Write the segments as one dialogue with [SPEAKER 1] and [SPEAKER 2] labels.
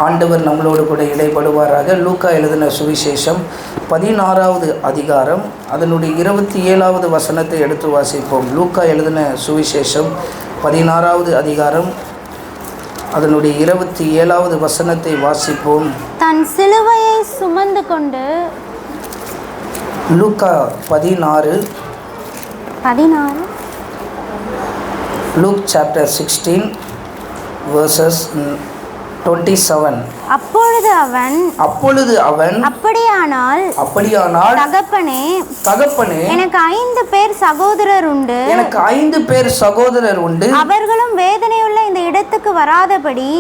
[SPEAKER 1] ஆண்டவர் நம்மளோடு கூட இடைப்படுவாராக. லூக்கா எழுதின சுவிசேஷம் 16வது அதிகாரம் அதனுடைய 27வது வசனத்தை எடுத்து வாசிப்போம். லூக்கா எழுதின சுவிசேஷம் 16வது அதிகாரம் அதனுடைய 27வது வசனத்தை வாசிப்போம்.
[SPEAKER 2] தன் சிலுவையை சுமந்து கொண்டு
[SPEAKER 1] லூக்கா 16 Luke chapter 16 verses 27.
[SPEAKER 2] அப்பொழுது அவன் அப்படியானால் தகப்பனே எனக்கு 5 பேர் சகோதரர் உண்டு. அவர்களும் வேதனை உள்ள இந்த இடத்திற்கு வராதபடி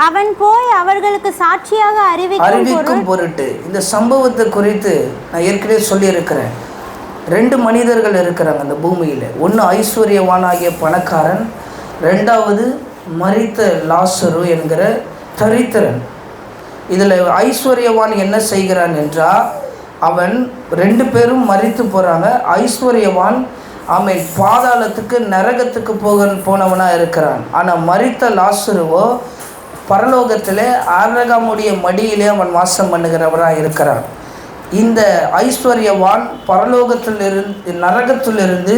[SPEAKER 2] அவன் போய் அவர்களுக்கு சாட்சியாக அறிவிக்கும்
[SPEAKER 1] பொருட்டு. இந்த சம்பவத்தை குறித்து நான் ஏற்கனவே சொல்லியிருக்கிறேன். 2 மனிதர்கள் இருக்கிறாங்க அந்த பூமியில். ஒன்று ஐஸ்வர்யவானாகிய பணக்காரன், 2வது மரித்த லாசரு என்கிற தரித்திரன். இதில் ஐஸ்வர்யவான் என்ன செய்கிறான் என்றால், அவன் 2 பேரும் மரித்து போகிறாங்க. ஐஸ்வர்யவான் அவன் பாதாளத்துக்கு நரகத்துக்கு போனவனாக இருக்கிறான். ஆனால் மரித்த லாசருவோ பரலோகத்தில் ஆபிரகாமுடைய மடியிலே அவன் வாசம் பண்ணுகிறவராக இருக்கிறான். இந்த ஐஸ்வர்யவான் நரகத்திலிருந்து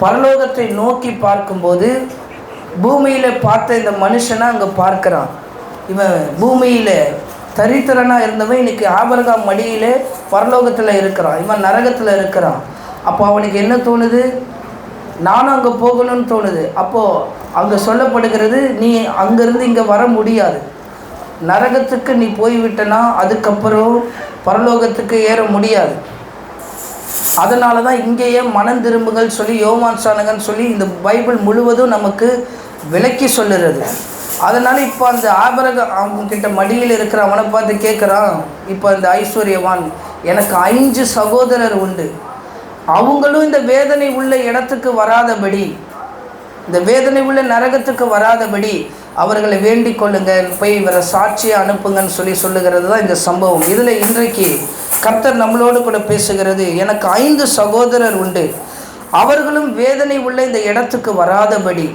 [SPEAKER 1] பரலோகத்தை நோக்கி பார்க்கும்போது பூமியில் பார்த்த இந்த மனுஷனை அங்கே பார்க்குறான். இவன் பூமியில் தரித்திரனாக இருந்தவன் இன்னைக்கு ஆபிரகாம் மடியில் பரலோகத்தில் இருக்கிறான். இவன் நரகத்தில் இருக்கிறான். அப்போ அவனுக்கு என்ன தோணுது? நானும் அங்கே போகணும்னு தோணுது. அப்போது அங்கே சொல்லப்படுகிறது, நீ அங்கேருந்து இங்கே வர முடியாது. நரகத்துக்கு நீ போய்விட்டனா அதுக்கப்புறம் பரலோகத்துக்கு ஏற முடியாது. அதனால தான் இங்கேயே மனம் திரும்புகள் சொல்லி யோவான் சானகன் சொல்லி இந்த பைபிள் முழுவதும் நமக்கு விளக்கி சொல்லுறது. அதனால் இப்போ அந்த ஆபிரகாம் கிட்ட மடியில் இருக்கிற அவனை பார்த்து கேட்குறான். இப்போ அந்த ஐஸ்வர்யவான், எனக்கு 5 சகோதரர் உண்டு. அவங்களும் இந்த வேதனை உள்ள இடத்துக்கு வராதபடி, இந்த வேதனை உள்ள நரகத்துக்கு வராதபடி அவர்களை வேண்டிக் கொள்ளுங்க, போய் இவரை சாட்சியை அனுப்புங்கன்னு சொல்லுகிறது தான் இந்த சம்பவம். இதில் இன்றைக்கு கர்த்தர் நம்மளோடு கூட பேசுகிறது. எனக்கு 5 சகோதரர் உண்டு, அவர்களும் வேதனை உள்ள இந்த இடத்துக்கு வராதபடி.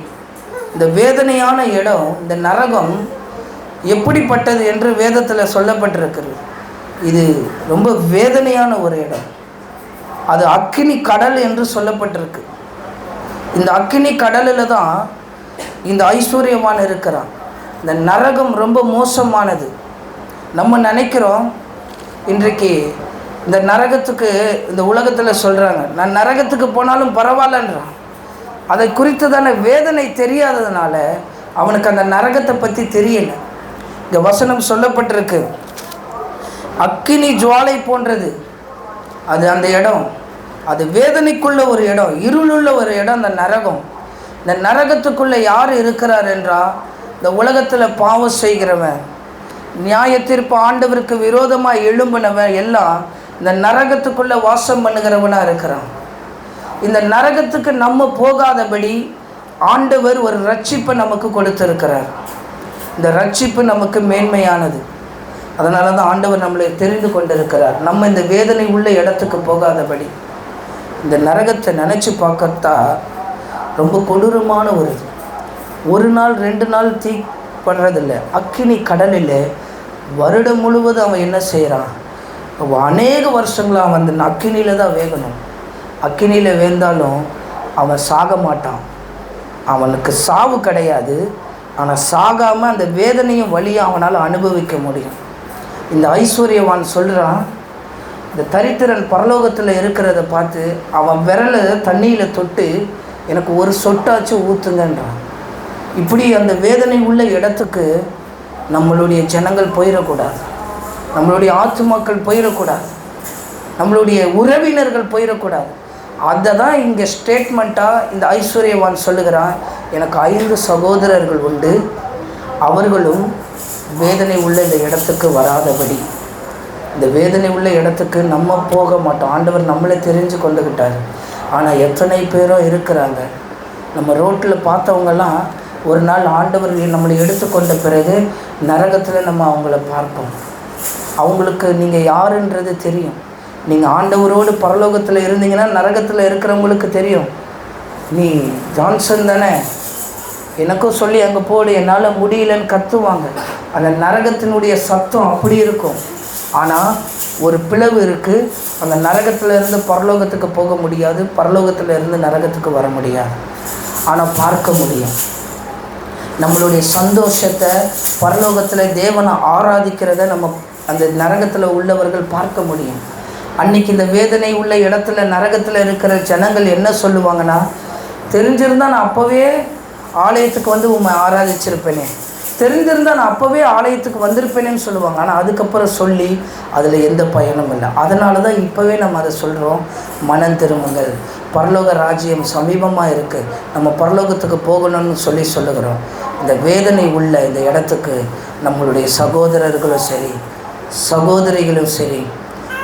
[SPEAKER 1] இந்த வேதனையான இடம், இந்த நரகம் எப்படிப்பட்டது என்று வேதத்தில் சொல்லப்பட்டிருக்கிறது. இது ரொம்ப வேதனையான ஒரு இடம். அது அக்கினி கடல் என்று சொல்லப்பட்டிருக்கு. இந்த அக்கினி கடலில் தான் இந்த ஐஸ்வர்யவான் இருக்கிறான். இந்த நரகம் ரொம்ப மோசமானது. நம்ம நினைக்கிறோம் இன்றைக்கு இந்த நரகத்துக்கு இந்த உலகத்தில் சொல்கிறாங்க, நான் நரகத்துக்கு போனாலும் பரவாயில்லன்றான். அதை குறித்து தானே வேதனை தெரியாததுனால அவனுக்கு அந்த நரகத்தை பற்றி தெரியலை. இந்த வசனம் சொல்லப்பட்டிருக்கு, அக்கினி ஜுவாலை போன்றது அது அந்த இடம். அது வேதனைக்குள்ள ஒரு இடம், இருளுள்ள ஒரு இடம் அந்த நரகம். இந்த நரகத்துக்குள்ளே யார் இருக்கிறார் என்றால், இந்த உலகத்தில் பாவம் செய்கிறவன், நியாய தீர்ப்பு ஆண்டவருக்கு விரோதமாக எழும்பினவன் எல்லாம் இந்த நரகத்துக்குள்ளே வாசம் பண்ணுகிறவனாக இருக்கிறான். இந்த நரகத்துக்கு நம்ம போகாதபடி ஆண்டவர் ஒரு ரட்சிப்பை நமக்கு கொடுத்திருக்கிறார். இந்த ரட்சிப்பு நமக்கு மேன்மையானது. அதனால தான் ஆண்டவர் நம்மளை தெரிந்து கொண்டிருக்கிறார். நம்ம இந்த வேதனை உள்ள இடத்துக்கு போகாதபடி. இந்த நரகத்தை நினச்சி பார்க்கத்தா ரொம்ப கொடூரமான ஒரு நாள் 2 நாள் தீ படுறதில்லை. அக்கினி கடலில் வருடம் முழுவதும் அவன் என்ன செய்கிறான்? அநேக வருஷங்களாக அவன் அந்த அக்கினியில் தான் வேகணும். அக்கினியில் வேந்தாலும் அவன் சாக மாட்டான். அவனுக்கு சாவு கிடையாது. ஆனால் சாகாமல் அந்த வேதனையும் வலியும் அவனால் அனுபவிக்க முடியும். இந்த ஐஸ்வர்யவான் சொல்கிறான், இந்த தரித்திரன் பரலோகத்தில் இருக்கிறத பார்த்து அவன் விரலை தண்ணியில் தொட்டு எனக்கு ஒரு சொட்டாச்சு ஊற்றுங்கன்றான். இப்படி அந்த வேதனை உள்ள இடத்துக்கு நம்மளுடைய ஜனங்கள் போயிடக்கூடாது, நம்மளுடைய ஆத்துமாக்கள் போயிடக்கூடாது, நம்மளுடைய உறவினர்கள் போயிடக்கூடாது. அதை தான் இங்கே ஸ்டேட்மெண்ட்டாக இந்த ஐஸ்வர்யவான் சொல்லுகிறான், எனக்கு 5 சகோதரர்கள் உண்டு, அவர்களும் வேதனை உள்ள இந்த இடத்துக்கு வராதபடி. இந்த வேதனை உள்ள இடத்துக்கு நம்ம போக மாட்டோம். ஆண்டவர் நம்மளை தெரிஞ்சு கொண்டுக்கிட்டார். ஆனால் எத்தனை பேரோ இருக்கிறாங்க. நம்ம ரோட்டில் பார்த்தவங்கெல்லாம் ஒரு நாள் ஆண்டவர் நம்மளை எடுத்துக்கொண்ட பிறகு நரகத்தில் நம்ம அவங்கள பார்ப்போம். அவங்களுக்கு நீங்கள் யாருன்றது தெரியும். நீங்கள் ஆண்டவரோடு பரலோகத்தில் இருந்தீங்கன்னா நரகத்தில் இருக்கிறவங்களுக்கு தெரியும், நீ ஜான்சன் தானே, எனக்கும் சொல்லி அங்கே போடு, என்னால் முடியலன்னு கத்துவாங்க. அந்த நரகத்தினுடைய சத்தம் அப்படி இருக்கும். ஆனால் ஒரு பிளவு இருக்குது. அந்த நரகத்திலேருந்து பரலோகத்துக்கு போக முடியாது, பரலோகத்திலேருந்து நரகத்துக்கு வர முடியாது. ஆனால் பார்க்க முடியும். நம்மளுடைய சந்தோஷத்தை பரலோகத்தில் தேவனை ஆராதிக்கிறத நம்ம அந்த நரகத்தில் உள்ளவர்கள் பார்க்க முடியும். அன்றைக்கி இந்த வேதனை உள்ள இடத்துல நரகத்தில் இருக்கிற ஜனங்கள் என்ன சொல்லுவாங்கன்னா, தெரிஞ்சிருந்தால் நான் அப்போவே ஆலயத்துக்கு வந்து உண்மை ஆராதிச்சிருப்பேனே, தெரிஞ்சிருந்தால் நான் அப்போவே ஆலயத்துக்கு வந்திருப்பேனேன்னு சொல்லுவாங்க. ஆனால் அதுக்கப்புறம் சொல்லி அதில் எந்த பயனும் இல்லை. அதனால தான் இப்போவே நம்ம அதை சொல்கிறோம், மனம் திரும்புங்கள், பரலோக ராஜ்யம் சமீபமாக இருக்குது, நம்ம பரலோகத்துக்கு போகணும்னு சொல்லுகிறோம். இந்த வேதனை உள்ள இந்த இடத்துக்கு நம்மளுடைய சகோதரர்களும் சரி, சகோதரிகளும் சரி,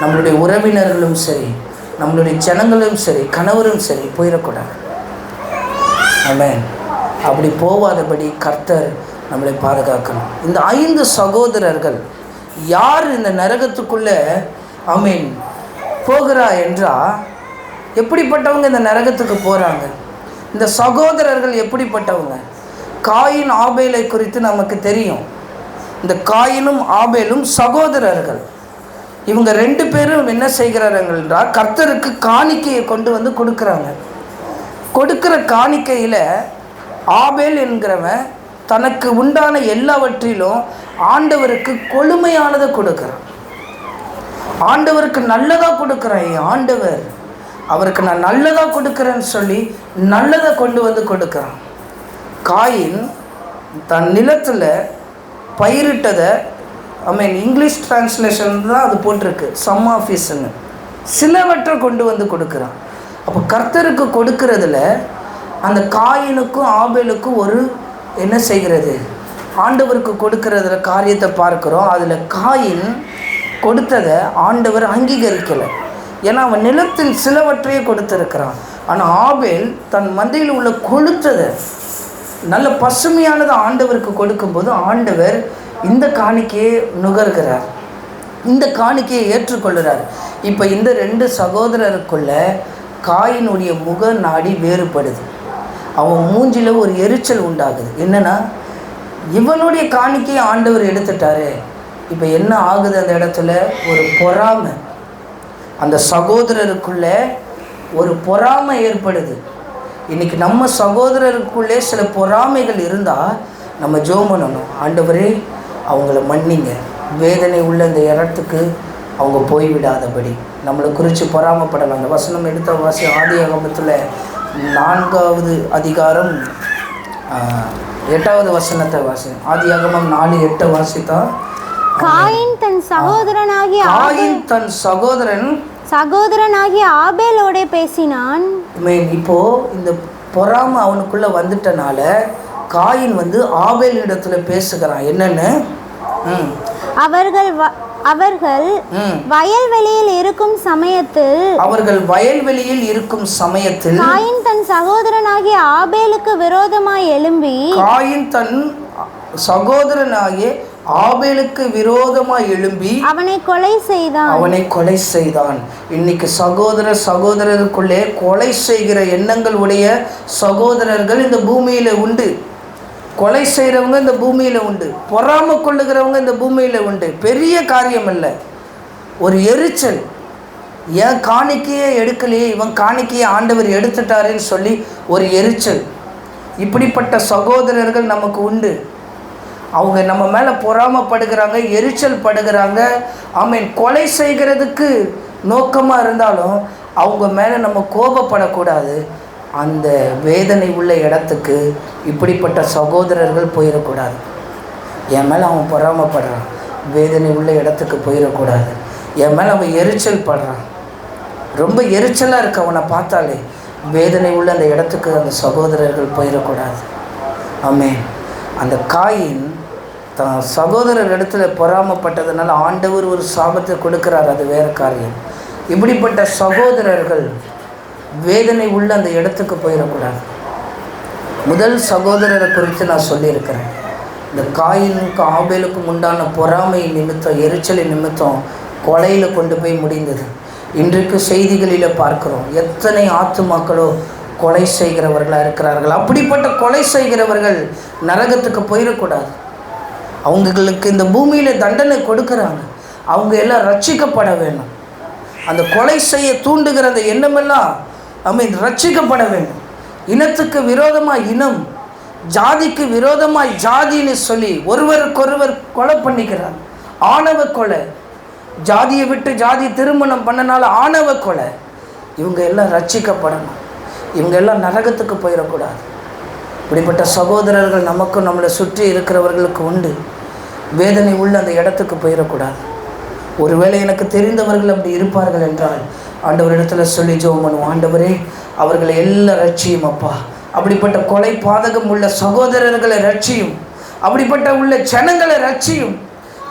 [SPEAKER 1] நம்மளுடைய உறவினர்களும் சரி, நம்மளுடைய ஜனங்களும் சரி, கணவரும் சரி போயிடக்கூடாது. ஆமென். அப்படி போகாதபடி கர்த்தர் நம்மளை பாதுகாக்கணும். இந்த 5 சகோதரர்கள் யார் இந்த நரகத்துக்குள்ளே ஆமென் போகிறா என்றால், எப்படிப்பட்டவங்க இந்த நரகத்துக்கு போகிறாங்க? இந்த சகோதரர்கள் எப்படிப்பட்டவங்க? காயின் ஆபேலை குறித்து நமக்கு தெரியும். இந்த காயினும் ஆபேலும் சகோதரர்கள். இவங்க 2 பேரும் என்ன செய்கிறார்கள் என்றால், கர்த்தருக்கு காணிக்கையை கொண்டு வந்து கொடுக்குறாங்க. கொடுக்குற காணிக்கையில் ஆபேல் என்கிறவன் தனக்கு உண்டான எல்லாவற்றிலும் ஆண்டவருக்கு கொழுமையானதை கொடுக்குறான். ஆண்டவருக்கு நல்லதாக கொடுக்குறான். ஆண்டவர் அவருக்கு நான் நல்லதாக கொடுக்குறேன்னு சொல்லி நல்லதை கொண்டு வந்து கொடுக்குறான். காயின் தன் நிலத்தில் பயிரிட்டதை இங்கிலீஷ் டிரான்ஸ்லேஷன் தான் அது போட்டிருக்கு, சம் ஆஃப் ஹிஸ்ன்னு, சிலவற்றை கொண்டு வந்து கொடுக்குறான். அப்போ கர்த்தருக்கு கொடுக்கறதுல அந்த காயினுக்கும் ஆபேலுக்கும் ஒரு என்ன செய்கிறது, ஆண்டவருக்கு கொடுக்கறதுல காரியத்தை பார்க்குறோம். அதில் காயின் கொடுத்ததை ஆண்டவர் அங்கீகரிக்கலை. ஏன்னா அவன் நிலத்தில் சிலவற்றையே கொடுத்துருக்கிறான். ஆனால் ஆபேல் தன் மந்தையில் உள்ள கொழுத்ததை நல்ல பசுமையானதை ஆண்டவருக்கு கொடுக்கும்போது ஆண்டவர் இந்த காணிக்கையை நுகர்கிறார், இந்த காணிக்கையை ஏற்றுக்கொள்கிறார். இப்போ இந்த 2 சகோதரருக்குள்ள காயினுடைய முக நாடி வேறுபடுது. அவன் மூஞ்சில ஒரு எரிச்சல் உண்டாகுது. என்னன்னா, இவனுடைய காணிக்கையை ஆண்டவர் எடுத்துட்டாரு. இப்போ என்ன ஆகுது? அந்த இடத்துல ஒரு பொறாமை, அந்த சகோதரருக்குள்ள ஒரு பொறாமை ஏற்படுது. இன்றைக்கி நம்ம சகோதரருக்குள்ளே சில பொறாமைகள் இருந்தால் நம்ம ஜெபம் பண்ணணும், ஆண்டவரே அவங்கள மன்னிங்க, வேதனை உள்ள இந்த இடத்துக்கு அவங்க போய்விடாதபடி. நம்மளை குறித்து பொறாமப்படலாம். அந்த வசனம் எடுத்த வாசி ஆதியாகமத்தில் 4வது அதிகாரம் 8வது வசனத்தை வாசி. ஆதியாகமம் 4:8 வாசித்தா,
[SPEAKER 2] காயின் தன் சகோதரனாகிய ஆபேலோட பேசினான்.
[SPEAKER 1] இப்போ இந்த பொறாமை அவனுக்குள்ள வந்துட்டனால காயின் வந்து ஆபேல் இடத்துல பேசுகிறான். என்னன்னு,
[SPEAKER 2] அவர்கள் வயல்வெளியில் இருக்கும் சமயத்தில் காயின் தன் சகோதரனாகிய ஆபேலுக்கு விரோதமாய் எழும்பி அவனை கொலை செய்தான். இன்னைக்கு சகோதரருக்குள்ளே கொலை செய்கிற எண்ணங்கள் உடைய சகோதரர்கள் இந்த பூமியில உண்டு. கொலை செய்கிறவங்க இந்த பூமியில் உண்டு. பொறாமை கொள்ளுகிறவங்க இந்த பூமியில் உண்டு. பெரிய காரியம் இல்லை, ஒரு எரிச்சல். ஏன் காணிக்கையே எடுக்கலையே, இவன் காணிக்கையை ஆண்டவர் எடுத்துட்டாருன்னு சொல்லி ஒரு எரிச்சல். இப்படிப்பட்ட சகோதரர்கள் நமக்கு உண்டு. அவங்க நம்ம மேலே பொறாமைப்படுகிறாங்க, எரிச்சல் படுகிறாங்க. கொலை செய்கிறதுக்கு நோக்கமாக இருந்தாலும் அவங்க மேலே நம்ம கோபப்படக்கூடாது. அந்த வேதனை உள்ள இடத்துக்கு இப்படிப்பட்ட சகோதரர்கள் போயிடக்கூடாது. என் மேலே அவன் பொறாமப்படுறான், வேதனை உள்ள இடத்துக்கு போயிடக்கூடாது. என் மேலே அவன் எரிச்சல் படுறான், ரொம்ப எரிச்சலாக இருக்கு அவனை பார்த்தாலே, வேதனை உள்ள அந்த இடத்துக்கு அந்த சகோதரர்கள் போயிடக்கூடாது. ஆமென். அந்த காயின் தான் சகோதரர் இடத்துல பொறாமப்பட்டதுனால ஆண்டவர் ஒரு சாபத்தை கொடுக்குறார், அது வேறு காரியம். இப்படிப்பட்ட சகோதரர்கள் வேதனை உள்ள அந்த இடத்துக்கு போயிடக்கூடாது. முதல் சகோதரரை குறித்து நான் சொல்லியிருக்கிறேன். இந்த காயினுக்கும் ஆபேலுக்கும் உண்டான பொறாமை நிமித்தம், எரிச்சலின் நிமித்தம் கொலையில் கொண்டு போய் முடிந்தது. இன்றைக்கு செய்திகளில் பார்க்குறோம், எத்தனை ஆத்துமாக்களோ
[SPEAKER 1] கொலை செய்கிறவர்களாக இருக்கிறார்கள். அப்படிப்பட்ட கொலை செய்கிறவர்கள் நரகத்துக்கு போயிடக்கூடாது. அவங்களுக்கு இந்த பூமியில் தண்டனை கொடுக்குறாங்க, அவங்க எல்லாம் ரட்சிக்கப்பட வேணும். அந்த கொலை செய்ய தூண்டுகிற அந்த எண்ணமெல்லாம் ரட்சிக்கப்பட வேண்டும். இனத்துக்கு விரோதமாக இனம், ஜாதிக்கு விரோதமாய் ஜாதின்னு சொல்லி ஒருவருக்கொருவர் கொலை பண்ணிக்கிறாங்க. ஆணவ கொலை, ஜாதியை விட்டு ஜாதி திருமணம் பண்ணனால ஆணவ கொலை. இவங்க எல்லாம் ரட்சிக்கப்படணும், இவங்க எல்லாம் நரகத்துக்கு போயிடக்கூடாது. இப்படிப்பட்ட சகோதரர்கள் நமக்கும் நம்மளை சுற்றி இருக்கிறவர்களுக்கு உண்டு. வேதனை உள்ள அந்த இடத்துக்கு போயிடக்கூடாது. ஒருவேளை எனக்கு தெரிந்தவர்கள் அப்படி இருப்பார்கள் என்றால் ஆண்டவரிடத்தில் சொல்லி ஜெபம் பண்ணுவோம். ஆண்டவரே, அவர்களை எல்லாம் ரட்சியும் அப்பா. அப்படிப்பட்ட கொலை பாதகம் உள்ள சகோதரர்களை ரட்சியும், அப்படிப்பட்ட உள்ள ஜனங்களை ரட்சியும்.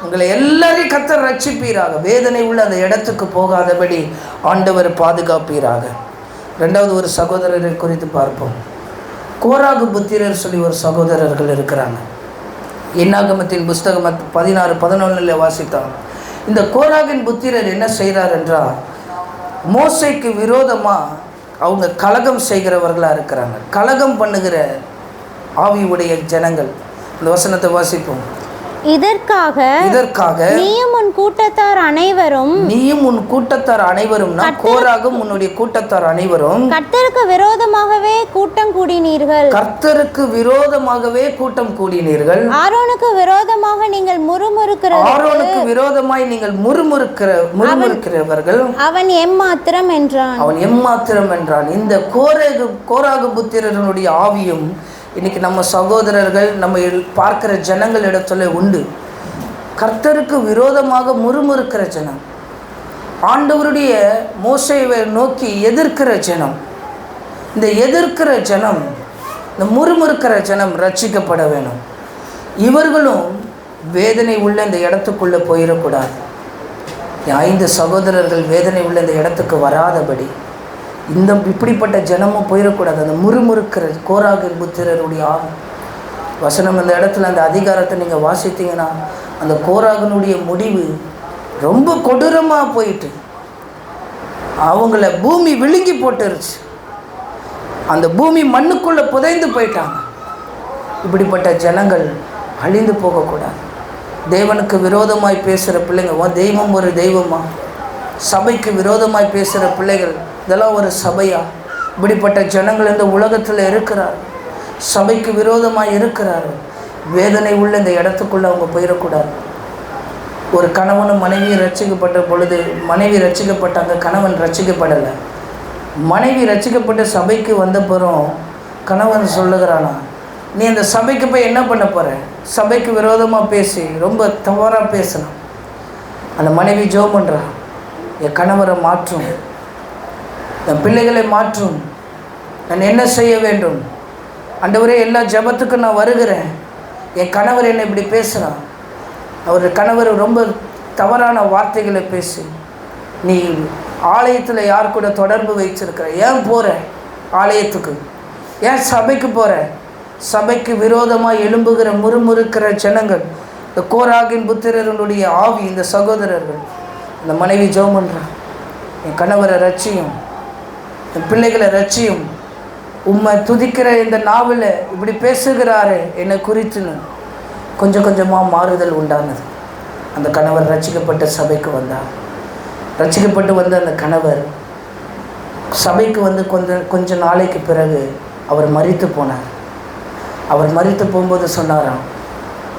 [SPEAKER 1] உங்களை எல்லாரையும் கர்த்தர் ரட்சிப்பீராக. வேதனை உள்ள அந்த இடத்துக்கு போகாதபடி ஆண்டவர் பாதுகாப்பீராக. ரெண்டாவது ஒரு சகோதரரை குறித்து பார்ப்போம். கோராகு புத்திரர் சொல்லி ஒரு சகோதரர்கள் இருக்கிறாங்க. என்னாகமத்தின் புஸ்தகம் 16:11 வாசித்தாங்க. இந்த கோராகின் புத்திரர் என்ன செய்கிறார் என்றால், மோசைக்கு விரோதமாக அவங்க கலகம் செய்கிறவர்களாக இருக்கிறாங்க. கலகம் பண்ணுகிற ஆவியுடைய ஜனங்கள். இந்த வசனத்தை வாசிப்போம்.
[SPEAKER 2] இதற்காக நீயும் உன் கூட்டத்தார் அனைவரும் கோராகும் உன்னுடைய கூட்டத்தார் அனைவரும் கர்த்தருக்கு விரோதமாகவே கூட்டம் கூடினீர்கள். ஆரோனுக்கு விரோதமாக நீங்கள் முறுமுறுக்கிறவர்கள் அவன் எம்மாத்திரம் என்றான். இந்த கோராகு புத்திரனுடைய ஆவியும் இன்றைக்கி நம்ம சகோதரர்கள், நம்ம பார்க்குற ஜனங்கள் இடத்துல உண்டு. கர்த்தருக்கு விரோதமாக முறுமுறுக்கிற ஜனம், ஆண்டவருடைய மோசேயை நோக்கி எதிர்க்கிற ஜனம். இந்த எதிர்க்கிற ஜனம், இந்த முறுமுறுக்கிற ஜனம் ரட்சிக்கப்பட வேணும். இவர்களும் வேதனை உள்ள இந்த இடத்துக்குள்ளே போயிடக்கூடாது. 5 சகோதரர்கள் வேதனை உள்ள இந்த இடத்துக்கு வராதபடி இப்படிப்பட்ட ஜனமும் போயிடக்கூடாது. அந்த முறுமுறுக்கிற கோராகின் புத்திரருடைய ஆவி வசனம் அந்த இடத்துல அந்த அதிகாரத்தை நீங்கள் வாசித்தீங்கன்னா, அந்த கோராகனுடைய முடிவு ரொம்ப கொடூரமாக போயிட்டு அவங்கள பூமி விழுங்கி போட்டுருச்சு. அந்த பூமி மண்ணுக்குள்ளே புதைந்து போயிட்டாங்க. இப்படிப்பட்ட ஜனங்கள் அழிந்து போகக்கூடாது. தேவனுக்கு விரோதமாய் பேசுகிற பிள்ளைங்க, தெய்வம் ஒரு தெய்வமா? சபைக்கு விரோதமாய் பேசுகிற பிள்ளைகள், இதெல்லாம் ஒரு சபையா? இப்படிப்பட்ட ஜனங்கள் இந்த உலகத்தில் இருக்கிறார், சபைக்கு விரோதமாக இருக்கிறார். வேதனை உள்ள இந்த இடத்துக்குள்ளே அவங்க போயிடக்கூடாது. ஒரு கணவனும் மனைவியும் ரட்சிக்கப்பட்ட பொழுது, மனைவி ரட்சிக்கப்பட்டாங்க, கணவன் ரட்சிக்கப்படலை. மனைவி ரட்சிக்கப்பட்ட சபைக்கு வந்த பிறகு கணவன் சொல்லுகிறானா, நீ அந்த சபைக்கு போய் என்ன பண்ண போகிற? சபைக்கு விரோதமாக பேசி ரொம்ப தவறாக பேசணும். அந்த மனைவி ஜெபம் பண்ணுறா, என் கணவரை மாற்றும், என் பிள்ளைகளை மாற்றும், நான் என்ன செய்ய வேண்டும்? ஆண்டவரே, எல்லா ஜெபத்துக்கும் நான் வருகிறேன், என் கணவர் என்னை இப்படி பேசுகிறான். அவர் கணவர் ரொம்ப தவறான வார்த்தைகளை பேசி, நீ ஆலயத்தில் யார் கூட தொடர்பு வச்சிருக்கிற? ஏன் போகிற ஆலயத்துக்கு? ஏன் சபைக்கு போகிற? சபைக்கு விரோதமாக எழும்புகிற முறுமுறுக்கிற ஜனங்கள், இந்த கோராகின் புத்திரர்களுடைய ஆவி, இந்த சகோதரர்கள். இந்த மனைவி ஜெபம் பண்ணுறான், என் கணவரை ரட்சியும், என் பிள்ளைகளை ரட்சியும், உம்மை துதிக்கிற இந்த நாவில் இப்படி பேசுகிறாரு என்னை குறித்துன்னு கொஞ்சம் கொஞ்சமாக மாறுதல் உண்டானது. அந்த கணவர் ரட்சிக்கப்பட்ட சபைக்கு வந்தார். ரட்சிக்கப்பட்டு வந்த அந்த கணவர் சபைக்கு வந்து கொஞ்ச நாளைக்கு பிறகு அவர் மரித்து போனார். அவர் மரித்து போகும்போது சொன்னாராம்,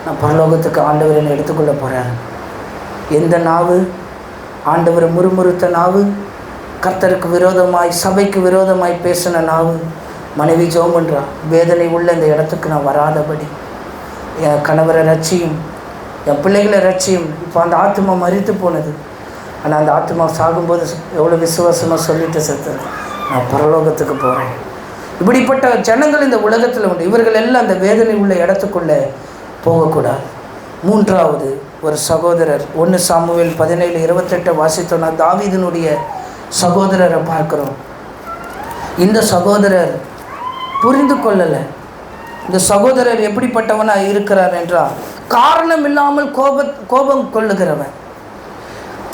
[SPEAKER 2] நான் பரலோகத்துக்கு ஆண்டவர் என்னை எடுத்துக்கொள்ள போகிறார். எந்த நாவு? ஆண்டவர் முறுமுறுத்த நாவு, கர்த்தருக்கு விரோதமாய் சபைக்கு விரோதமாய் பேசின நாவு. மனைவி ஜெபம் பண்ணுறான், வேதனை உள்ள இந்த இடத்துக்கு நான் வராதபடி என் கணவரை ரட்சியும், என் பிள்ளைகளை ரட்சியும். இப்போ அந்த ஆத்மா மரித்து போனது, ஆனால் அந்த ஆத்மா சாகும்போது எவ்வளோ விசுவாசமாக சொல்லிட்டு செத்துது, நான் பரலோகத்துக்கு போகிறேன். இப்படிப்பட்ட ஜனங்கள் இந்த உலகத்தில் உண்டு. இவர்கள் எல்லாம் அந்த வேதனை உள்ள இடத்துக்குள்ளே போகக்கூடாது. மூன்றாவது ஒரு சகோதரர், 1 சாமுவேல் 17:28 வாசித்தோன்னா தாவீதினுடைய சகோதரரை பார்க்குறோம். இந்த சகோதரர் புரிந்து கொள்ளலை. இந்த சகோதரர் எப்படிப்பட்டவனாக இருக்கிறார் என்றால், காரணம் இல்லாமல் கோபம் கொள்ளுகிறவன்.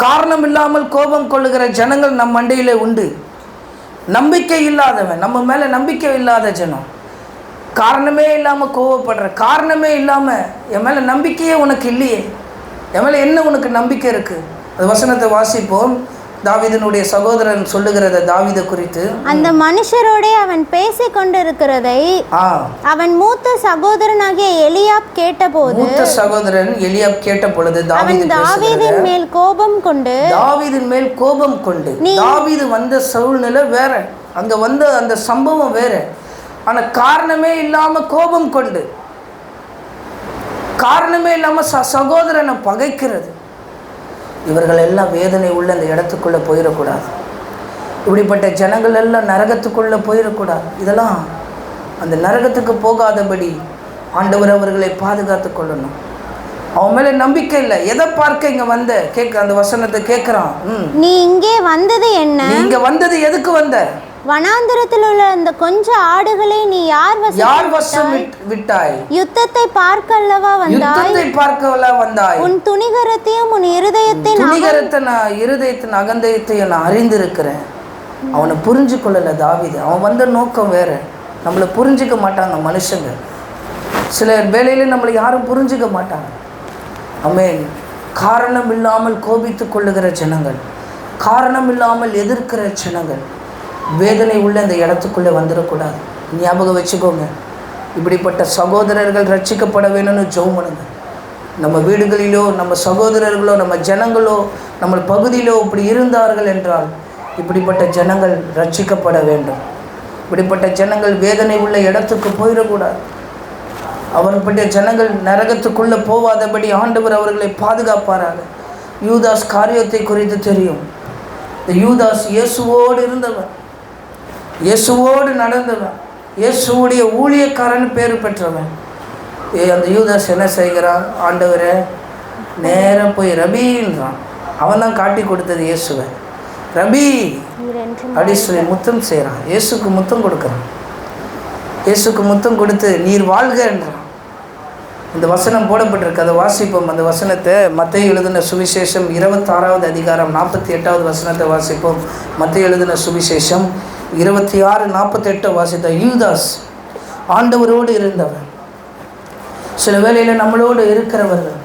[SPEAKER 2] காரணம் இல்லாமல் கோபம் கொள்ளுகிற ஜனங்கள் நம் மண்டையில் உண்டு.
[SPEAKER 1] நம்பிக்கை இல்லாதவன், நம்ம மேலே நம்பிக்கை இல்லாத ஜனம், காரணமே இல்லாமல் கோவப்படுற, காரணமே இல்லாமல் என் மேலே நம்பிக்கையே உனக்கு இல்லையே, என் மேலே என்ன உனக்கு நம்பிக்கை இருக்குது? அது வசனத்தை வாசிப்போம். தாவீதினுடைய சகோதரன் சொல்லுகிறத தாவீது குறித்து,
[SPEAKER 2] அந்த மனுஷரோட அவன் பேசி கொண்டிருக்கிறதை அவன் மூத்த சகோதரனாகிய எலியாப் கேட்டபோது,
[SPEAKER 1] மூத்த சகோதரன் எலியாப் கேட்ட பொழுது
[SPEAKER 2] தாவீதின் மேல் கோபம் கொண்டு,
[SPEAKER 1] தாவீதின் மேல் கோபம் கொண்டு, தாவீது வந்த சூழ்நிலை வேற, அங்க வந்த அந்த சம்பவம் வேற, ஆனா காரணமே இல்லாம கோபம் கொண்டு, காரணமே இல்லாம சகோதரனை பகைக்கிறது. இவர்கள் எல்லாம் வேதனை உள்ள அந்த இடத்துக்குள்ளே போயிடக்கூடாது. இப்படிப்பட்ட ஜனங்கள் எல்லாம் நரகத்துக்குள்ளே போயிடக்கூடாது. இதெல்லாம் அந்த நரகத்துக்கு போகாதபடி ஆண்டவர் அவர்களை பாதுகாத்து கொள்ளணும். அவன் மேலே நம்பிக்கை இல்லை. எதை பார்க்க இங்கே வந்த கேட்க அந்த வசனத்தை கேட்குறான்.
[SPEAKER 2] நீ இங்கே வந்தது என்ன?
[SPEAKER 1] நீ இங்கே வந்தது எதுக்கு வந்த?
[SPEAKER 2] வனாந்தரத்தில் உள்ள அந்த கொஞ்ச ஆடுகளை நீ யார் வசம்
[SPEAKER 1] விட்டாய்?
[SPEAKER 2] யுத்தத்தை பார்க்க அல்லவா வந்தாய்? உன் துணிகரத்தையும் உன்
[SPEAKER 1] இருதயத்தின் அகந்தயத்தையும் நான் அறிந்திருக்கிறேன். அவனை புரிஞ்சு கொள்ளல தாவீது. அவன் வந்த நோக்கம் வேற. நம்மளை புரிஞ்சுக்க மாட்டாங்க மனுஷங்க. சில வேளையில நம்மளை யாரும் புரிஞ்சுக்க மாட்டாங்க. ஆமென். காரணம் இல்லாமல் கோபித்து கொள்ளுகிற ஜனங்கள், காரணம் இல்லாமல் எதிர்க்கிற ஜனங்கள் வேதனை உள்ள இந்த இடத்துக்குள்ளே வந்துடக்கூடாது. ஞாபகம் வச்சுக்கோங்க. இப்படிப்பட்ட சகோதரர்கள் ரட்சிக்கப்பட வேணும்னு ஜெபம் பண்ணுங்க. நம்ம வீடுகளிலோ, நம்ம சகோதரர்களோ, நம்ம ஜனங்களோ, நம்ம பகுதியிலோ இப்படி இருந்தார்கள் என்றால் இப்படிப்பட்ட ஜனங்கள் ரட்சிக்கப்பட வேண்டும். இப்படிப்பட்ட ஜனங்கள் வேதனை உள்ள இடத்துக்கு போயிடக்கூடாது. அவர்பட்ட ஜனங்கள் நரகத்துக்குள்ளே போவாதபடி ஆண்டவர் அவர்களை பாதுகாப்பாராக. யூதாஸ் காரியத்தை குறித்து தெரியும். இந்த யூதாஸ் இயேசுவோடு இருந்தவன், இயேசுவோடு நடந்தவன், இயேசுவுடைய ஊழியக்காரன் பேர் பெற்றவன். அந்த யூதாஸ் என்ன செய்கிறான்? ஆண்டவரை நேராக போய் ரபின்றான். அவன் தான் காட்டி கொடுத்தது இயேசுவை. ரபி அப்படி சொல்லி முத்தம் செய்கிறான். இயேசுக்கு முத்தம் கொடுக்குறான். இயேசுக்கு முத்தம் கொடுத்து நீர் வாழ்க என்றான். இந்த வசனம் போடப்பட்டிருக்கு. அதை வாசிப்போம். அந்த வசனத்தை மத்தேயு எழுதின சுவிசேஷம் 26வது அதிகாரம் 48வது வசனத்தை வாசிப்போம். மத்தேயு எழுதின சுவிசேஷம் 26:48 வாசித்த யூதாஸ் ஆண்டவரோடு இருந்தவன். சில வேளையில் நம்மளோடு இருக்கிறவர்கள்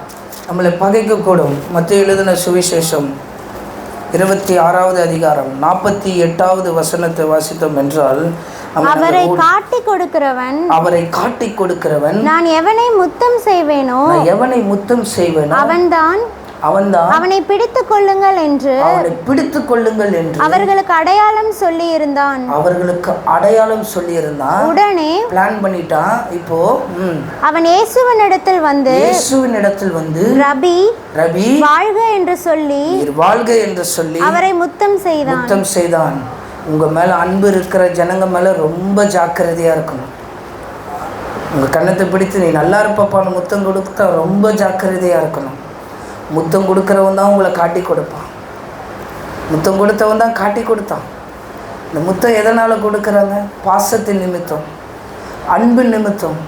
[SPEAKER 1] நம்மளை பகைக்கக்கூடும். மத்தேயு எழுதின சுவிசேஷம் 26வது அதிகாரம் 48வது வசனத்தை வாசித்தோம் என்றால்,
[SPEAKER 2] அவரை காட்டி கொடுக்கிறவன் நான் எவனை முத்தம் செய்வேனோ அவன்தான் அவனை பிடித்துக் கொள்ளுங்கள் என்று அவர்களுக்கு அடையாளம் சொல்லி இருந்தான். உடனே பிளான் பண்ணிட்டான். இப்போ அவன் இயேசுவினிடத்தில் வந்து ரபி வாழ்க என்று சொல்லி அவரை முத்தம் செய்தான்.
[SPEAKER 1] உங்க மேல அன்பு இருக்கிற ஜனங்க மேல ரொம்ப ஜாக்கிரதையா இருக்கணும். உங்க கண்ணத்தை பிடித்து நீ நல்லா இருப்பப்பான்னு முத்தம் கொடுத்தா ரொம்ப ஜாக்கிரதையா இருக்கணும். முத்தம் கொடுக்குறவன் தான் உங்களை காட்டி கொடுப்பான். முத்தம் கொடுத்தவன் தான் காட்டி கொடுத்தான். இந்த முத்தம் எதனால் கொடுக்குறாங்க? பாசத்தின் நிமித்தம், அன்பு நிமித்தம்,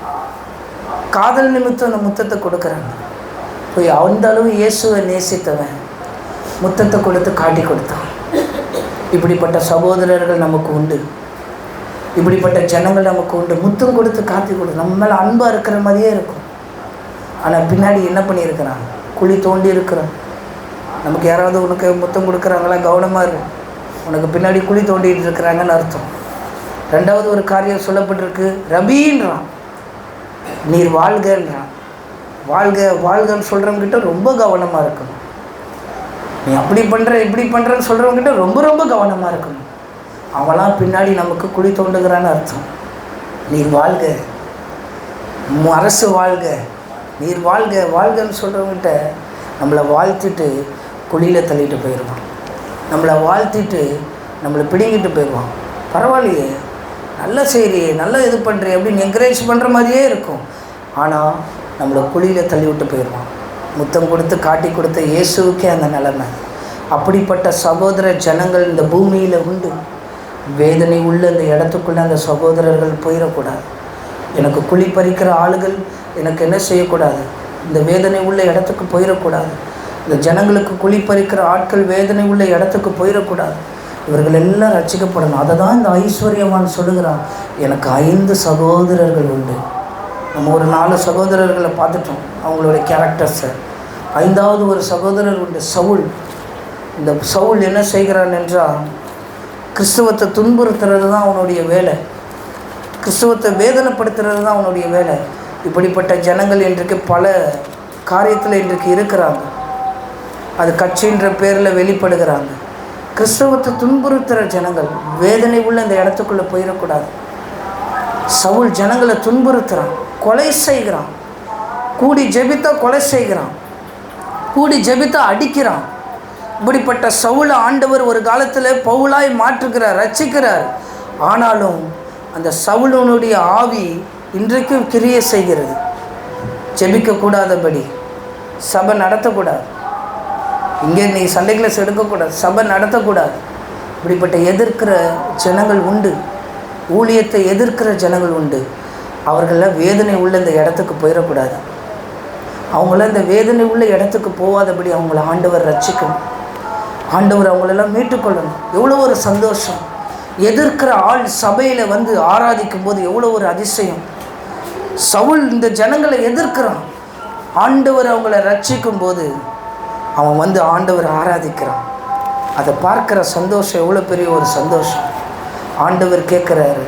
[SPEAKER 1] காதல் நிமித்தம் இந்த முத்தத்தை கொடுக்குறாங்க. போய் அந்த அளவு இயேசுவை நேசித்தவன் முத்தத்தை கொடுத்து காட்டி கொடுத்தான். இப்படிப்பட்ட சகோதரர்கள் நமக்கு உண்டு. இப்படிப்பட்ட ஜனங்கள் நமக்கு உண்டு. முத்தம் கொடுத்து காட்டி கொடுத்து நம்ம மேலே அன்பாக இருக்கிற மாதிரியே இருக்கும். ஆனால் பின்னாடி என்ன பண்ணியிருக்கிறாங்க? குழி தோண்டி இருக்கிறோம். நமக்கு யாராவது உனக்கு முத்தம் கொடுக்குறாங்களா? கவனமாக இருக்கும். உனக்கு பின்னாடி குழி தோண்டிகிட்டு இருக்கிறாங்கன்னு அர்த்தம். ரெண்டாவது ஒரு காரியம் சொல்லப்பட்டிருக்கு. ரபின்றான், நீர் வாழ்கன்றான். வாழ்கன்னு சொல்கிறவங்கிட்ட ரொம்ப கவனமாக இருக்கணும். நீ அப்படி பண்ணுற இப்படி பண்ணுறன்னு சொல்கிறவங்கிட்ட ரொம்ப கவனமாக இருக்கணும். அவளாம் பின்னாடி நமக்கு குழி தோண்டுகிறான்னு அர்த்தம். நீர் வாழ்க, அரசு வாழ்க, நீர் வாழ்கன்னு சொல்கிறவங்கிட்ட நம்மளை வாழ்த்திட்டு குழியில் தள்ளிட்டு போயிடுவான். நம்மளை வாழ்த்திட்டு நம்மளை பிடிங்கிட்டு போயிடுவான். பரவாயில்லையே, நல்லா செய்கிறியே, நல்லா இது பண்ணுறியே அப்படின்னு என்கரேஜ் பண்ணுற மாதிரியே இருக்கும். ஆனால் நம்மளை குழியில் தள்ளி விட்டு போயிடுவான். முத்தம் கொடுத்து காட்டி கொடுத்த இயேசுவுக்கே அந்த நிலைமை. அப்படிப்பட்ட சகோதர ஜனங்கள் இந்த பூமியில் உண்டு. வேதனை உள்ள இந்த இடத்துக்குள்ளே அந்த சகோதரர்கள் போயிடக்கூடாது. எனக்கு குழி பறிக்கிற ஆளுகள் எனக்கு என்ன செய்யக்கூடாது? இந்த வேதனை உள்ள இடத்துக்கு போயிடக்கூடாது. இந்த ஜனங்களுக்கு குழி பறிக்கிற ஆட்கள் வேதனை உள்ள இடத்துக்கு போயிடக்கூடாது. இவர்கள் எல்லாம் ரட்சிக்கப்படணும். அதை தான் இந்த ஐஸ்வர்யவான் சொல்லுகிறான், எனக்கு 5 சகோதரர்கள் உண்டு. நம்ம ஒரு 4 சகோதரர்களை பார்த்துட்டோம், அவங்களுடைய கேரக்டர்ஸை. 5வது ஒரு சகோதரர் உண்டு, சவுல். இந்த சவுல் என்ன செய்கிறான் என்றால், கிறிஸ்துவத்தை துன்புறுத்துறது தான் அவனுடைய வேலை, கிறிஸ்துவத்தை வேதனைப்படுத்துறது தான் அவனுடைய வேலை. இப்படிப்பட்ட ஜனங்கள் இன்றைக்கு பல காரியத்தில் இன்றைக்கு இருக்கிறாங்க. அது கட்சின்ற பேரில் வெளிப்படுகிறாங்க. கிறிஸ்தவத்தை துன்புறுத்துகிற ஜனங்கள் வேதனை உள்ள இந்த இடத்துக்குள்ளே போயிடக்கூடாது. சவுல் ஜனங்களை துன்புறுத்துகிறான், கொலை செய்கிறான். கூடி ஜெபித்தா கொலை செய்கிறான், கூடி ஜெபித்தா அடிக்கிறான். இப்படிப்பட்ட சவுலை ஆண்டவர் ஒரு காலத்தில் பவுலாய் மாற்றுகிறார், ரட்சிக்கிறார். ஆனாலும் அந்த சவுலனுடைய ஆவி இன்றைக்கும் கிரியை செய்கிறது. ஜெபிக்கக்கூடாதபடி, சபை நடத்தக்கூடாது, இங்கே நீ சண்டே கிளாஸ் எடுக்கக்கூடாது, சபை நடத்தக்கூடாது. இப்படிப்பட்ட எதிர்க்கிற ஜனங்கள் உண்டு, ஊழியத்தை எதிர்க்கிற ஜனங்கள் உண்டு. அவர்களெல்லாம் வேதனை உள்ள இந்த இடத்துக்கு போயிடக்கூடாது. அவங்கள இந்த வேதனை உள்ள இடத்துக்கு போகாதபடி அவங்கள ஆண்டவர் ரட்சிக்கணும், ஆண்டவர் அவங்களெல்லாம் மீட்டுக்கொள்ளணும். எவ்வளோ ஒரு சந்தோஷம்! எதிர்க்கிற ஆள் சபையில் வந்து ஆராதிக்கும் போது எவ்வளோ ஒரு அதிசயம்! சவுல் இந்த ஜனங்களை எதிர்க்கிறான், ஆண்டவர் அவங்கள ரட்சிக்கும் போது அவன் வந்து ஆண்டவர் ஆராதிக்கிறான். அதை பார்க்குற சந்தோஷம் எவ்வளோ பெரிய ஒரு சந்தோஷம்! ஆண்டவர் கேட்குறாரு,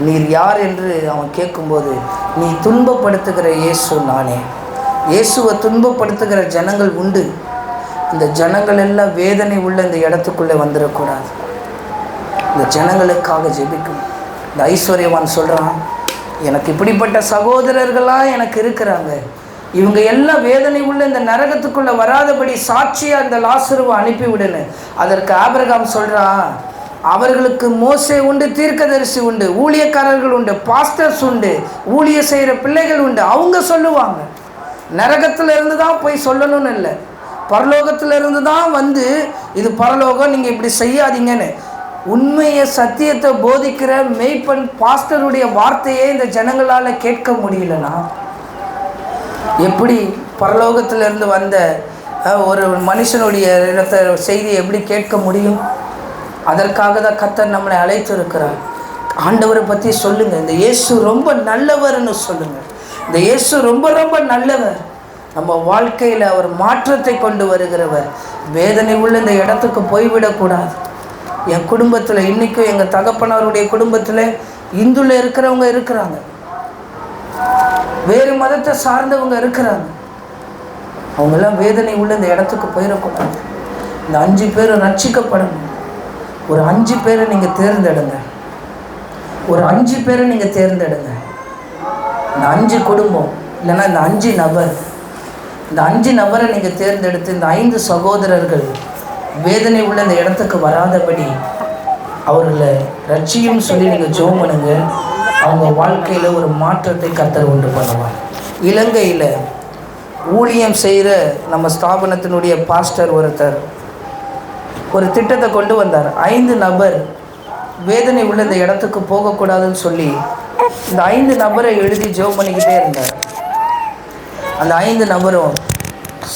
[SPEAKER 1] நீர் யார் என்று அவன் கேட்கும்போது, நீ துன்பப்படுத்துகிற இயேசு நானே. இயேசுவை துன்பப்படுத்துகிற ஜனங்கள் உண்டு. இந்த ஜனங்கள் எல்லாம் வேதனை உள்ள இந்த இடத்துக்குள்ளே வந்துடக்கூடாது. இந்த ஜனங்களுக்காக ஜெபிக்கும். இந்த ஐஸ்வர்யவான் சொல்கிறான், எனக்கு இப்படிப்பட்ட சகோதரர்களாக எனக்கு இருக்கிறாங்க, இவங்க எல்லாம் வேதனை உள்ள இந்த நரகத்துக்குள்ளே வராதபடி சாட்சியாக இந்த லாசருவை அனுப்பிவிடுன்னு. அதற்கு ஆபிரகாம் சொல்கிறான், அவர்களுக்கு மோசே உண்டு, தீர்க்கதரிசி உண்டு, ஊழியக்காரர்கள் உண்டு, பாஸ்டர்ஸ் உண்டு, ஊழிய செய்கிற பிள்ளைகள் உண்டு. அவங்க சொல்லுவாங்க. நரகத்தில் இருந்து தான் போய் சொல்லணும்னு இல்லை, பரலோகத்தில் இருந்து தான் வந்து இது பரலோகம், நீங்கள் இப்படி செய்யாதீங்கன்னு உண்மையை சத்தியத்தை போதிக்கிற மெய்ப்பன் பாஸ்டருடைய வார்த்தையே இந்த ஜனங்களால் கேட்க முடியலனா எப்படி பரலோகத்திலிருந்து வந்த ஒரு மனுஷனுடைய இடத்த செய்தியை எப்படி கேட்க முடியும்? அதற்காக தான் கர்த்தர் நம்மளை அழைத்து இருக்கிறார். ஆண்டவரை பற்றி சொல்லுங்கள், இந்த இயேசு ரொம்ப நல்லவர்னு சொல்லுங்கள். இந்த இயேசு ரொம்ப ரொம்ப நல்லவர். நம்ம வாழ்க்கையில் அவர் மாற்றத்தை கொண்டு வருகிறவர். வேதனை உள்ள இந்த இடத்துக்கு போய்விடக்கூடாது. என் குடும்பத்தில் இன்றைக்கும் எங்கள் தகப்பனாருடைய குடும்பத்தில் இந்துவில் இருக்கிறவங்க இருக்கிறாங்க, வேறு மதத்தை சார்ந்தவங்க இருக்கிறாங்க. அவங்கெல்லாம் வேதனை உள்ள இந்த இடத்துக்கு போயிடக்கூடாது. இந்த 5 பேர் ரட்சிக்கப்படணும். ஒரு 5 பேரை நீங்கள் தேர்ந்தெடுங்க, ஒரு 5 பேரை நீங்கள் தேர்ந்தெடுங்க. இந்த 5 குடும்பம் இல்லைன்னா இந்த 5 நபர், இந்த 5 நபரை நீங்கள் தேர்ந்தெடுத்து இந்த 5 சகோதரர்கள் வேதனை உள்ள இந்த இடத்துக்கு வராதபடி அவர்களை ரட்சியும் சொல்லி நீங்கள் ஜெபம் பண்ணுங்க. அவங்க வாழ்க்கையில் ஒரு மாற்றத்தை கர்த்தர் உண்டு பண்ணுவார். இலங்கையில் ஊழியம் செய்கிற நம்ம ஸ்தாபனத்தினுடைய பாஸ்டர் ஒருத்தர் ஒரு திட்டத்தை கொண்டு வந்தார். 5 நபர் வேதனை உள்ள இந்த இடத்துக்கு போகக்கூடாதுன்னு சொல்லி இந்த 5 நபரை எழுதி ஜெபம் பண்ணிக்கிட்டே இருந்தார். அந்த 5 நபரும்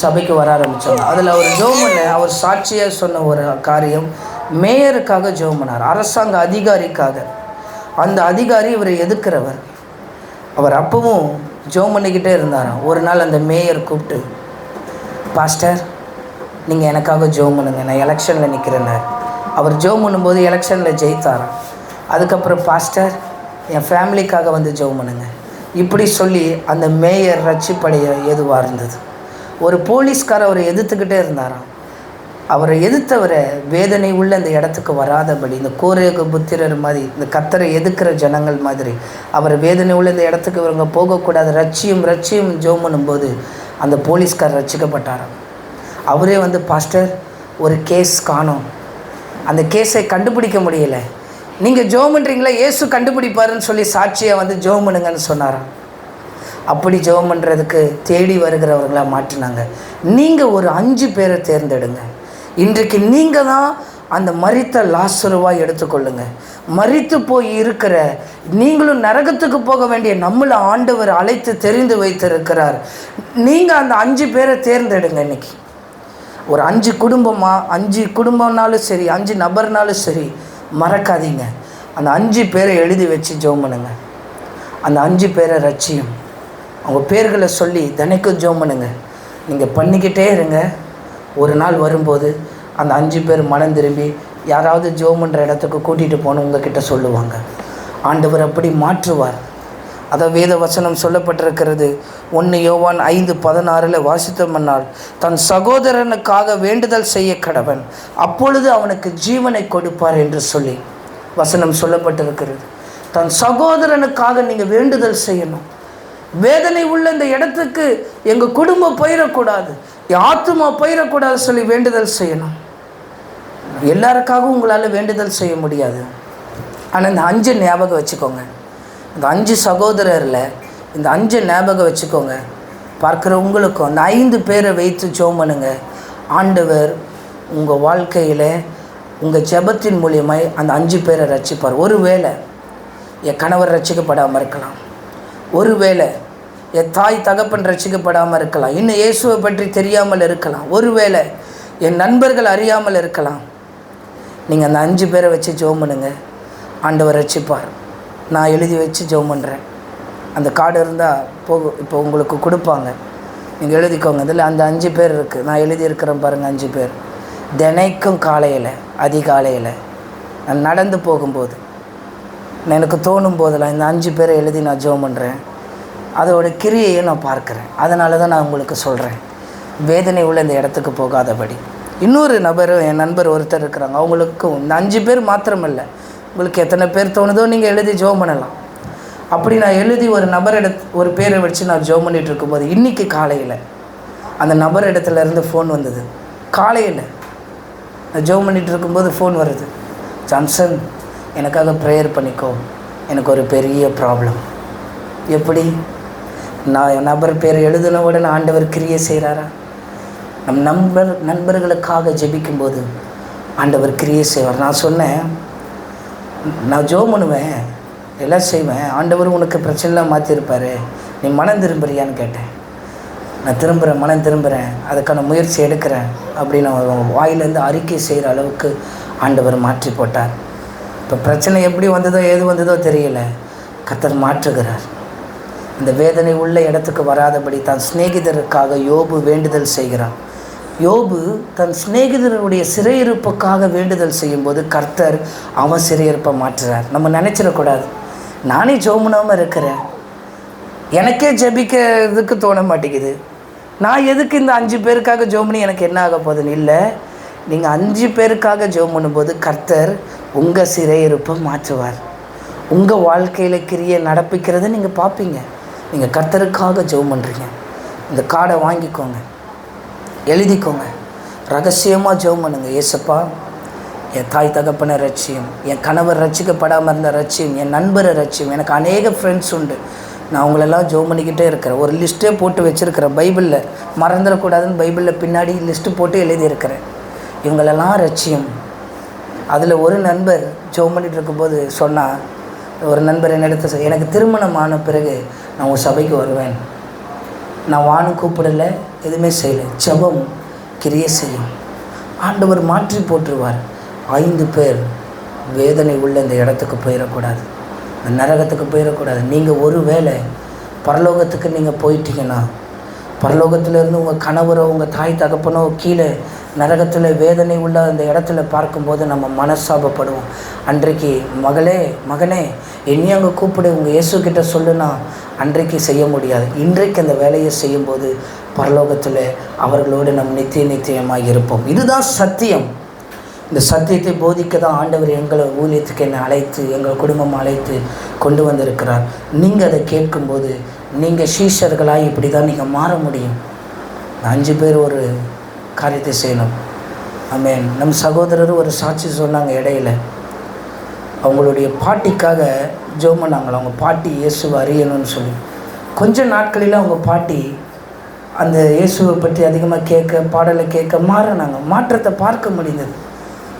[SPEAKER 1] சபைக்கு வர ஆரம்பித்தாங்க. அதில் அவர் ஜெபம் பண்ண, அவர் சாட்சியாக சொன்ன ஒரு காரியம், மேயருக்காக ஜெபம் பண்ணார், அரசாங்க அதிகாரிக்காக. அந்த அதிகாரி இவரை எதிர்க்கிறவர். அவர் அப்பவும் ஜெபம் பண்ணிக்கிட்டே இருந்தாராம். ஒரு நாள் அந்த மேயர் கூப்பிட்டு, பாஸ்டர் நீங்கள் எனக்காக ஜெபம் பண்ணுங்க, நான் எலெக்ஷனில் நிற்கிறேன்னு. அவர் ஜெபம் பண்ணும்போது எலெக்ஷனில் ஜெயித்தாராம். அதுக்கப்புறம் பாஸ்டர் என் ஃபேமிலிக்காக வந்து ஜெபம் பண்ணுங்க, இப்படி சொல்லி அந்த மேயர் ரட்சிப்படைய ஏதுவாக இருந்தது. ஒரு போலீஸ்கார் அவரை எதிர்த்துக்கிட்டே இருந்தாராம். அவரை எதிர்த்தவரை வேதனை உள்ள இந்த இடத்துக்கு வராதபடி, இந்த கோரேக புத்திரர் மாதிரி, இந்த கர்த்தரை எதிர்க்கிற ஜனங்கள் மாதிரி அவர் வேதனை உள்ள இந்த இடத்துக்கு இவங்க போகக்கூடாது, ரட்சியும் ரட்சியும் ஜெபம் பண்ணும்போது அந்த போலீஸ்கார் ரட்சிக்கப்பட்டாராம். அவரே வந்து, பாஸ்டர் ஒரு கேஸ் காணோம், அந்த கேஸை கண்டுபிடிக்க முடியலை, நீங்கள் ஜெபம் பண்ணுறீங்களா, இயேசு கண்டுபிடிப்பாருன்னு சொல்லி சாட்சியாக வந்து ஜெபம் பண்ணுங்கன்னு சொன்னாராம். அப்படி ஜெபம் பண்ணுறதுக்கு தேடி வருகிறவர்களாக மாற்றினாங்க. நீங்கள் ஒரு 5 பேரை தேர்ந்தெடுங்க. இன்றைக்கு நீங்கள் தான் அந்த மரித்த லாசருவாக எடுத்துக்கொள்ளுங்க. மரித்து போய் இருக்கிற நீங்களும் நரகத்துக்கு போக வேண்டிய நம்மளை ஆண்டவர் அழைத்து தெரிந்து வைத்திருக்கிறார். நீங்கள் அந்த 5 பேரை தேர்ந்தெடுங்க. இன்றைக்கி ஒரு 5 குடும்பமாக 5 குடும்பம்னாலும் சரி 5 நபர்னாலும் சரி மறக்காதீங்க. அந்த 5 பேரை எழுதி வச்சு ஜெபம் பண்ணுங்க. அந்த 5 பேரை ரட்சியும். அவங்க பேர்களை சொல்லி தினைக்கும் ஜெபம் பண்ணுங்க. நீங்கள் பண்ணிக்கிட்டே இருங்க. ஒரு நாள் வரும்போது அந்த 5 பேர் மனம் திரும்பி யாராவது ஜெபம் பண்ணுற இடத்துக்கு கூட்டிகிட்டு போகணும் உங்ககிட்ட சொல்லுவாங்க. ஆண்டவர் அப்படி மாற்றுவார். அதான் வேத வசனம் சொல்லப்பட்டிருக்கிறது. 1 யோவான் 5:16 வாசித்தோம்னால், தன் சகோதரனுக்காக வேண்டுதல் செய்ய கடவன், அப்பொழுது அவனுக்கு ஜீவனை கொடுப்பார் என்று சொல்லி வசனம் சொல்லப்பட்டிருக்கிறது. தன் சகோதரனுக்காக நீங்கள் வேண்டுதல் செய்யணும். வேதனை உள்ள இந்த இடத்துக்கு எங்கள் குடும்பம் போயிடக்கூடாது, என் ஆத்துமா போயிடக்கூடாது சொல்லி வேண்டுதல் செய்யணும். எல்லாருக்காகவும் உங்களால் வேண்டுதல் செய்ய முடியாது. ஆனால் இந்த 5 ஞாபகம் வச்சுக்கோங்க. இந்த 5 சகோதரரில் இந்த 5 ஞாபகம் வச்சுக்கோங்க. பார்க்குற உங்களுக்கும் அந்த 5 பேரை வைத்து ஜெபம் பண்ணுங்க. ஆண்டவர் உங்கள் வாழ்க்கையில் உங்கள் ஜெபத்தின் மூலியமாய் அந்த 5 பேரை ரட்சிப்பார். ஒருவேளை என் கணவர் ரட்சிக்கப்படாமல் இருக்கலாம், ஒருவேளை என் தாய் தகப்பன் ரட்சிக்கப்படாமல் இருக்கலாம், இன்னும் இயேசுவை பற்றி தெரியாமல் இருக்கலாம், ஒருவேளை என் நண்பர்கள் அறியாமல் இருக்கலாம். நீங்கள் அந்த 5 பேரை வச்சு ஜெபம் பண்ணுங்க. ஆண்டவர் ரட்சிப்பார். நான் எழுதி வச்சு ஜெபம் பண்ணுறேன். அந்த கார்டு இருந்தால் போகும், இப்போ உங்களுக்கு கொடுப்பாங்க, நீங்கள் எழுதிக்கோங்க. இதில் அந்த 5 பேர் இருக்குது. நான் எழுதியிருக்கிறேன் பாருங்கள். 5 பேர் தினைக்கும் காலையில் அதிகாலையில் நான் நடந்து போகும்போது எனக்கு தோணும் போதெல்லாம் இந்த 5 பேரை எழுதி நான் ஜெபம் பண்ணுறேன். அதோட கிரியையை நான் பார்க்குறேன். அதனால தான் நான் உங்களுக்கு சொல்கிறேன், வேதனை உள்ள இந்த இடத்துக்கு போகாதபடி. இன்னொரு நபர், என் நண்பர் ஒருத்தர் இருக்கிறாங்க. அவங்களுக்கும் இந்த 5 பேர் மாத்திரமில்லை, உங்களுக்கு எத்தனை பேர் தோணுதோ நீங்கள் எழுதி ஜெபம் பண்ணலாம். அப்படி நான் எழுதி ஒரு பேரை வச்சு நான் ஜெபம் பண்ணிகிட்டு இருக்கும்போது இன்றைக்கி காலையில் அந்த நபர் இடத்துலேருந்து ஃபோன் வந்தது. காலையில் நான் ஜெபம் பண்ணிகிட்டு இருக்கும்போது ஃபோன் வருது. ஜான்சன், எனக்காக ப்ரேயர் பண்ணிக்கோ, எனக்கு ஒரு பெரிய ப்ராப்ளம். எப்படி? நான் என் நபர் பேர் எழுதின உடனே ஆண்டவர் கிரியை செய்கிறாரா? நண்பர்களுக்காக ஜெபிக்கும்போது ஆண்டவர் கிரியை செய்வார். நான் சொன்னேன், நான் ஜெபம் பண்ணுவேன், எல்லாம் செய்வேன், ஆண்டவர் உனக்கு பிரச்சனைலாம் மாற்றிருப்பார், நீ மனம் திரும்புறியான்னு கேட்டேன். நான் திரும்புகிறேன், மனம் திரும்புகிறேன், அதுக்கான முயற்சி எடுக்கிறேன் அப்படின்னு வாயிலேருந்து அறிக்கை செய்கிற அளவுக்கு ஆண்டவர் மாற்றி போட்டார். இப்போ பிரச்சனை எப்படி வந்ததோ ஏது வந்ததோ தெரியல, கர்த்தர் மாற்றுகிறார். இந்த வேதனை உள்ள இடத்துக்கு வராதபடி தன் சிநேகிதருக்காக யோபு வேண்டுதல் செய்கிறான். யோபு தன் சிநேகிதருடைய சிறையிருப்புக்காக வேண்டுதல் செய்யும்போது கர்த்தர் அவன் சிறையிருப்பை மாற்றுறார். நம்ம நினச்சிடக்கூடாது, நானே ஜெபம் இருக்கிறேன், எனக்கே ஜெபிக்கிறதுக்கு தோண மாட்டேங்குது, நான் எதுக்கு இந்த 5 பேருக்காக ஜெபம் பண்ணி எனக்கு என்ன ஆக போகுதுன்னு. இல்லை, நீங்கள் 5 பேருக்காக ஜெபம் பண்ணும்போது கர்த்தர் உங்கள் சிறையிருப்பை மாற்றுவார். உங்கள் வாழ்க்கையில் கிரியை நடப்பிக்கிறத நீங்கள் பார்ப்பீங்க. நீங்கள் கர்த்தருக்காக ஜெபம் பண்ணுறீங்க. இந்த கார்டை வாங்கிக்கோங்க, எழுதிக்கோங்க, ரகசியமாக ஜெபம் பண்ணுங்க. ஏசப்பா, என் தாய் தகப்பனை ரட்சியும், என் கணவர் ரட்சிக்கப்படாமல் இருந்த ரட்சியும், என் நண்பரை ரட்சியும். எனக்கு அநேக ஃப்ரெண்ட்ஸ் உண்டு, நான் அவங்களெல்லாம் ஜெபம் பண்ணிக்கிட்டே இருக்கிறேன். ஒரு லிஸ்ட்டே போட்டு வச்சுருக்கிறேன். பைபிளில் மறந்துடக்கூடாதுன்னு பைபிளில் பின்னாடி லிஸ்ட்டு போட்டு எழுதியிருக்கிறேன். இவங்களெல்லாம் ரட்சியும். அதில் ஒரு நண்பர் ஜெபம் பண்ணிகிட்டு இருக்கும்போது சொன்னால், ஒரு நண்பர் என்னிடத்து, எனக்கு திருமணமான பிறகு நான் உங்கள் சபைக்கு வருவேன், நான் வானும் கூப்பிடலை, எதுவுமே செய்யலை, ஜெபம் கிரியை செய்யும், ஆண்டவர் மாற்றி போட்டுருவார். 5 பேர் வேதனை உள்ள இந்த இடத்துக்கு போயிடக்கூடாது, இந்த நரகத்துக்கு போயிடக்கூடாது. நீங்கள் ஒரு வேளை பரலோகத்துக்கு நீங்கள் போயிட்டீங்கன்னா, பரலோகத்திலேருந்து உங்கள் கணவரோ உங்கள் தாய் தகப்பனோ கீழே நரகத்தில் வேதனை உள்ள அந்த இடத்துல பார்க்கும்போது நம்ம மனசாபப்படுவோம். அன்றைக்கு மகனே என்னையும் அங்கே கூப்பிடு, உங்கள் இயேசுக்கிட்ட சொல்லுனா அன்றைக்கு செய்ய முடியாது. இன்றைக்கு அந்த வேலையை செய்யும்போது பரலோகத்தில் அவர்களோடு நம் நித்தியமாக இருப்போம். இதுதான் சத்தியம். இந்த சத்தியத்தை போதிக்க தான் ஆண்டவர் எங்களை ஊழியத்துக்கு என்னை அழைத்து, எங்கள் குடும்பம் அழைத்து கொண்டு வந்திருக்கிறார். நீங்கள் அதை கேட்கும்போது நீங்கள் சீஷர்களாக இப்படி தான் நீங்கள் மாற முடியும். 5 பேர் ஒரு காரியத்தை செய்யணும். ஆமென். நம் சகோதரர் ஒரு சாட்சி சொன்னாங்க. இடையில அவங்களுடைய பாட்டிக்காக ஜெபம் பண்ணாங்களா. அவங்க பாட்டி இயேசுவை அறியணும்னு சொல்லி கொஞ்ச நாட்களில் அவங்க பாட்டி அந்த இயேசுவை பற்றி அதிகமாக கேட்க, பாடலை கேட்க மாறினாங்க. மாற்றத்தை பார்க்க முடிந்தது.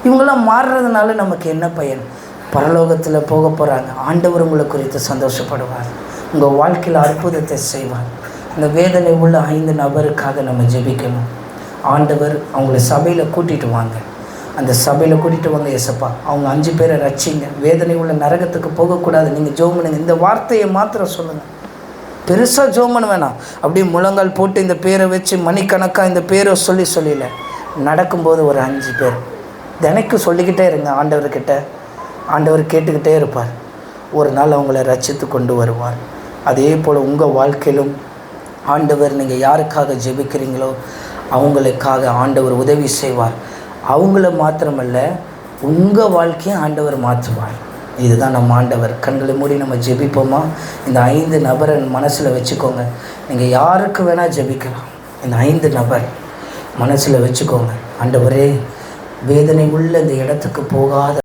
[SPEAKER 1] இவங்களாம் மாறுறதுனால நமக்கு என்ன பயன்? பரலோகத்தில் போக போகிறாங்க. ஆண்டவர் உங்களை குறித்து சந்தோஷப்படுவார், உங்கள் வாழ்க்கையில் அற்புதத்தை செய்வார். இந்த வேதனை உள்ள 5 நபருக்காக நம்ம ஜெபிக்கணும். ஆண்டவர் அவங்கள சபையில் கூட்டிகிட்டு வாங்க, அந்த சபையில் கூட்டிகிட்டு வாங்க ஏசப்பா, அவங்க 5 பேரை ரட்சிங்க, வேதனை உள்ள நரகத்துக்கு போகக்கூடாது. நீங்கள் ஜெபம் பண்ணுங்க, இந்த வார்த்தையை மாத்திரம் சொல்லுங்கள். பெருசாக ஜெபம் பண்ண வேணாம். அப்படியே முழங்கால் போட்டு இந்த பேரை வச்சு மணிக்கணக்காக இந்த பேரை சொல்லல, நடக்கும்போது ஒரு 5 பேர் தினைக்கும் சொல்லிக்கிட்டே இருங்க ஆண்டவர்கிட்ட. ஆண்டவர் கேட்டுக்கிட்டே இருப்பார். ஒரு நாள் அவங்கள ரட்சித்து கொண்டு வருவார். அதே போல் உங்கள் வாழ்க்கையிலும் ஆண்டவர் நீங்கள் யாருக்காக ஜெபிக்கிறீங்களோ அவங்களுக்காக ஆண்டவர் உதவி செய்வார். அவங்கள மாத்திரமல்ல, உங்கள் வாழ்க்கையை ஆண்டவர் மாற்றுவார். இதுதான் நம்ம ஆண்டவர். கண்களை மூடி நம்ம ஜெபிப்போமா? இந்த 5 நபரை மனசில் வச்சுக்கோங்க. நீங்கள் யாருக்கு வேணால் ஜெபிக்கலாம். இந்த 5 நபர் மனசில் வச்சுக்கோங்க. ஆண்டவரே, வேதனை உள்ள இந்த இடத்துக்கு போகாத